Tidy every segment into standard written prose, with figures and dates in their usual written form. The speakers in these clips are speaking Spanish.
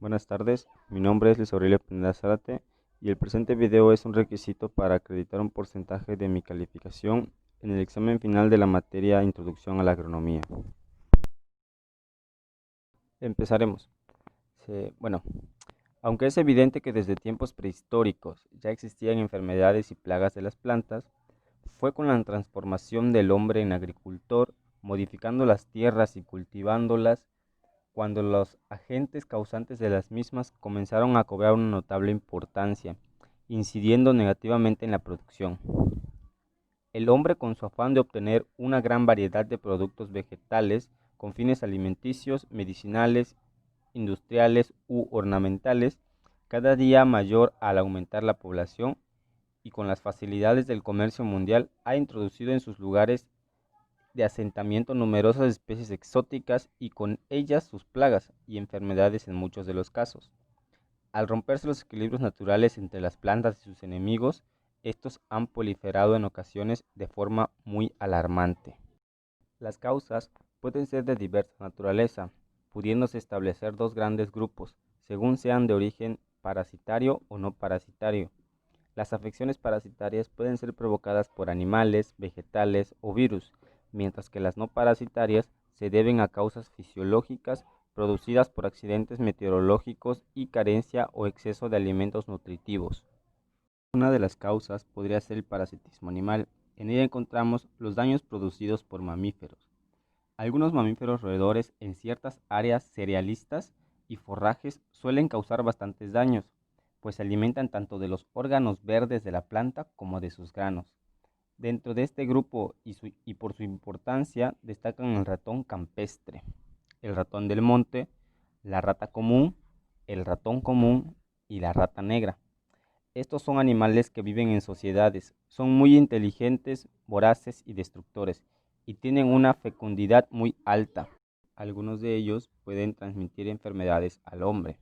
Buenas tardes, mi nombre es Luis Aurelio Pineda Zárate y el presente video es un requisito para acreditar un porcentaje de mi calificación en el examen final de la materia Introducción a la Agronomía. Empezaremos. Bueno, aunque es evidente que desde tiempos prehistóricos ya existían enfermedades y plagas de las plantas, fue con la transformación del hombre en agricultor, modificando las tierras y cultivándolas, cuando los agentes causantes de las mismas comenzaron a cobrar una notable importancia, incidiendo negativamente en la producción. El hombre, con su afán de obtener una gran variedad de productos vegetales con fines alimenticios, medicinales, industriales u ornamentales, cada día mayor al aumentar la población y con las facilidades del comercio mundial, ha introducido en sus lugares de asentamiento numerosas especies exóticas y con ellas sus plagas y enfermedades en muchos de los casos. Al romperse los equilibrios naturales entre las plantas y sus enemigos, estos han proliferado en ocasiones de forma muy alarmante. Las causas pueden ser de diversa naturaleza, pudiéndose establecer dos grandes grupos, según sean de origen parasitario o no parasitario. Las afecciones parasitarias pueden ser provocadas por animales, vegetales o virus, mientras que las no parasitarias se deben a causas fisiológicas producidas por accidentes meteorológicos y carencia o exceso de alimentos nutritivos. Una de las causas podría ser el parasitismo animal. En ella encontramos los daños producidos por mamíferos. Algunos mamíferos roedores en ciertas áreas cerealistas y forrajes suelen causar bastantes daños, pues se alimentan tanto de los órganos verdes de la planta como de sus granos. Dentro de este grupo y por su importancia destacan el ratón campestre, el ratón del monte, la rata común, el ratón común y la rata negra. Estos son animales que viven en sociedades, son muy inteligentes, voraces y destructores, y tienen una fecundidad muy alta. Algunos de ellos pueden transmitir enfermedades al hombre.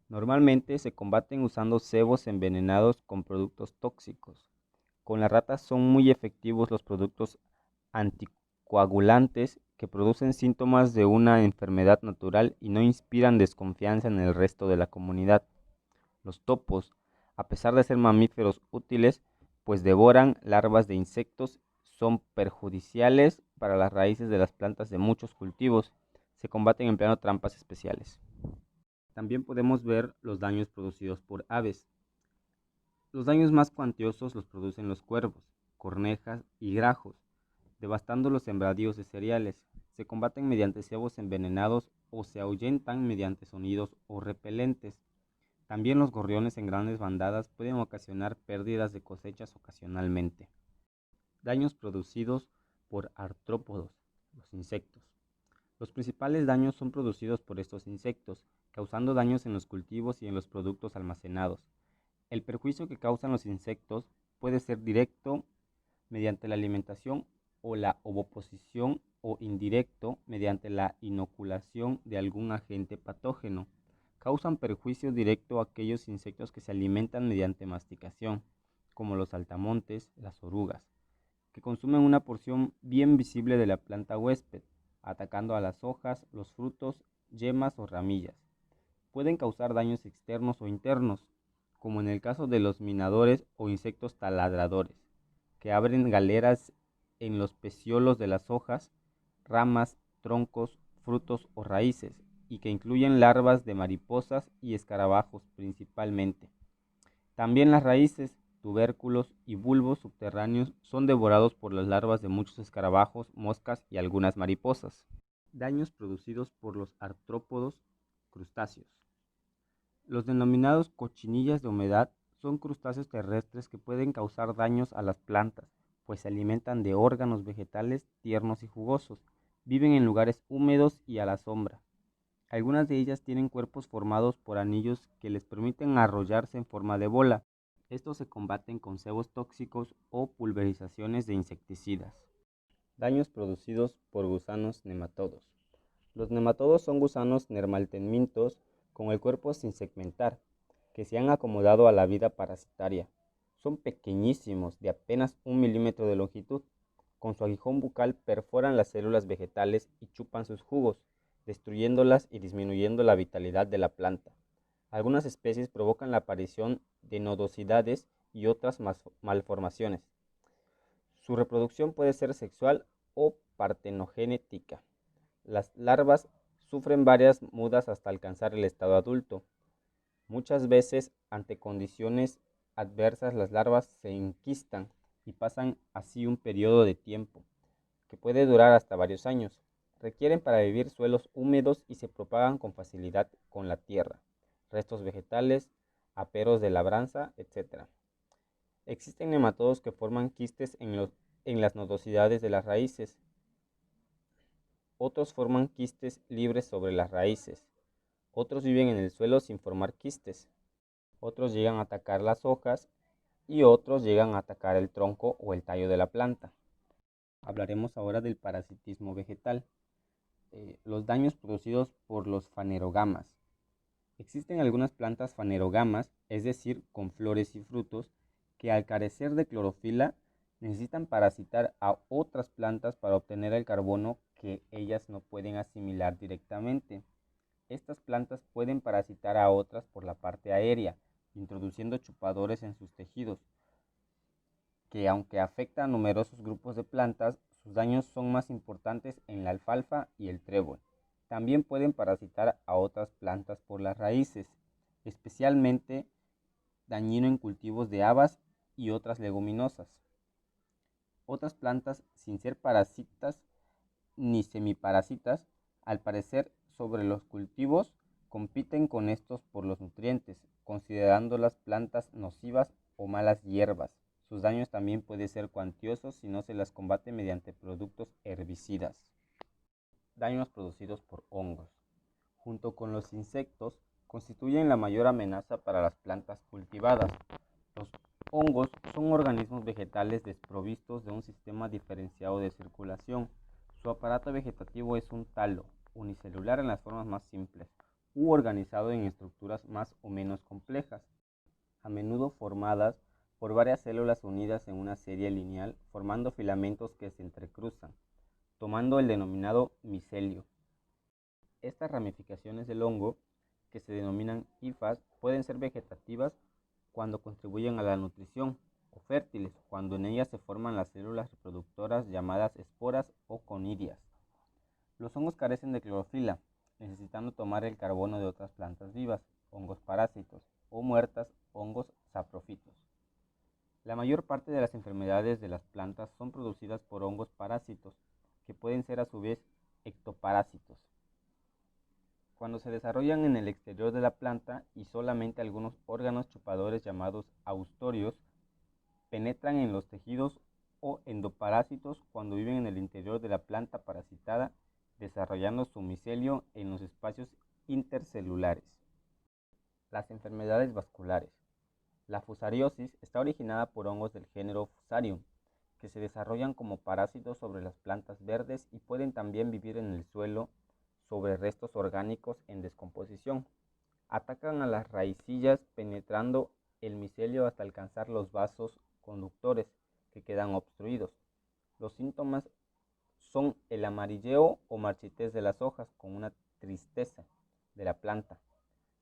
Normalmente se combaten usando cebos envenenados con productos tóxicos. Con las ratas son muy efectivos los productos anticoagulantes que producen síntomas de una enfermedad natural y no inspiran desconfianza en el resto de la comunidad. Los topos, a pesar de ser mamíferos útiles, pues devoran larvas de insectos, son perjudiciales para las raíces de las plantas de muchos cultivos. Se combaten empleando trampas especiales. También podemos ver los daños producidos por aves. Los daños más cuantiosos los producen los cuervos, cornejas y grajos, devastando los sembradíos de cereales. Se combaten mediante cebos envenenados o se ahuyentan mediante sonidos o repelentes. También los gorriones en grandes bandadas pueden ocasionar pérdidas de cosechas ocasionalmente. Daños producidos por artrópodos, los insectos. Los principales daños son producidos por estos insectos, causando daños en los cultivos y en los productos almacenados. El perjuicio que causan los insectos puede ser directo mediante la alimentación o la ovoposición o indirecto mediante la inoculación de algún agente patógeno. Causan perjuicio directo a aquellos insectos que se alimentan mediante masticación, como los saltamontes, las orugas, que consumen una porción bien visible de la planta huésped, atacando a las hojas, los frutos, yemas o ramillas. Pueden causar daños externos o internos, como en el caso de los minadores o insectos taladradores, que abren galeras en los peciolos de las hojas, ramas, troncos, frutos o raíces, y que incluyen larvas de mariposas y escarabajos principalmente. También las raíces, tubérculos y bulbos subterráneos son devorados por las larvas de muchos escarabajos, moscas y algunas mariposas. Daños producidos por los artrópodos crustáceos. Los denominados cochinillas de humedad son crustáceos terrestres que pueden causar daños a las plantas, pues se alimentan de órganos vegetales tiernos y jugosos. Viven en lugares húmedos y a la sombra. Algunas de ellas tienen cuerpos formados por anillos que les permiten arrollarse en forma de bola. Estos se combaten con cebos tóxicos o pulverizaciones de insecticidas. Daños producidos por gusanos nematodos. Los nematodos son gusanos nermaltemintos con el cuerpo sin segmentar, que se han acomodado a la vida parasitaria. Son pequeñísimos, de apenas 1 milímetro de longitud. Con su aguijón bucal perforan las células vegetales y chupan sus jugos. destruyéndolas y disminuyendo la vitalidad de la planta. Algunas especies provocan la aparición de nodosidades y otras malformaciones. Su reproducción puede ser sexual o partenogenética. Las larvas sufren varias mudas hasta alcanzar el estado adulto. Muchas veces, ante condiciones adversas, las larvas se enquistan y pasan así un periodo de tiempo, que puede durar hasta varios años. Requieren para vivir suelos húmedos y se propagan con facilidad con la tierra, restos vegetales, aperos de labranza, etc. Existen nematodos que forman quistes en las nodosidades de las raíces. Otros forman quistes libres sobre las raíces. Otros viven en el suelo sin formar quistes. Otros llegan a atacar las hojas y otros llegan a atacar el tronco o el tallo de la planta. Hablaremos ahora del parasitismo vegetal. Los daños producidos por los fanerogamas. Existen algunas plantas fanerogamas, es decir, con flores y frutos, que al carecer de clorofila necesitan parasitar a otras plantas para obtener el carbono que ellas no pueden asimilar directamente. Estas plantas pueden parasitar a otras por la parte aérea, introduciendo chupadores en sus tejidos, que aunque afecta a numerosos grupos de plantas, sus daños son más importantes en la alfalfa y el trébol. También pueden parasitar a otras plantas por las raíces, especialmente dañino en cultivos de habas y otras leguminosas. Otras plantas, sin ser parasitas ni semiparasitas, al parecer sobre los cultivos, compiten con estos por los nutrientes, considerándolas plantas nocivas o malas hierbas. Sus daños también pueden ser cuantiosos si no se las combate mediante productos herbicidas. Daños producidos por hongos. Junto con los insectos, constituyen la mayor amenaza para las plantas cultivadas. Los hongos son organismos vegetales desprovistos de un sistema diferenciado de circulación. Su aparato vegetativo es un talo, unicelular en las formas más simples, u organizado en estructuras más o menos complejas, a menudo formadas por varias células unidas en una serie lineal, formando filamentos que se entrecruzan, tomando el denominado micelio. Estas ramificaciones del hongo, que se denominan hifas, pueden ser vegetativas cuando contribuyen a la nutrición, o fértiles, cuando en ellas se forman las células reproductoras llamadas esporas o conidias. Los hongos carecen de clorofila, necesitando tomar el carbono de otras plantas vivas, hongos parásitos, o muertas, hongos saprofitos. La mayor parte de las enfermedades de las plantas son producidas por hongos parásitos, que pueden ser a su vez ectoparásitos. Cuando se desarrollan en el exterior de la planta y solamente algunos órganos chupadores llamados haustorios penetran en los tejidos, o endoparásitos cuando viven en el interior de la planta parasitada, desarrollando su micelio en los espacios intercelulares. Las enfermedades vasculares. La fusariosis está originada por hongos del género Fusarium, que se desarrollan como parásitos sobre las plantas verdes y pueden también vivir en el suelo sobre restos orgánicos en descomposición. Atacan a las raicillas penetrando el micelio hasta alcanzar los vasos conductores, que quedan obstruidos. Los síntomas son el amarilleo o marchitez de las hojas con una tristeza de la planta.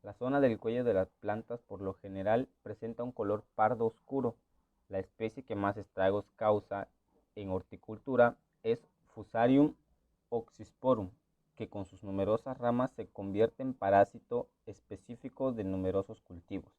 La zona del cuello de las plantas por lo general presenta un color pardo oscuro. La especie que más estragos causa en horticultura es Fusarium oxysporum, que con sus numerosas ramas se convierte en parásito específico de numerosos cultivos.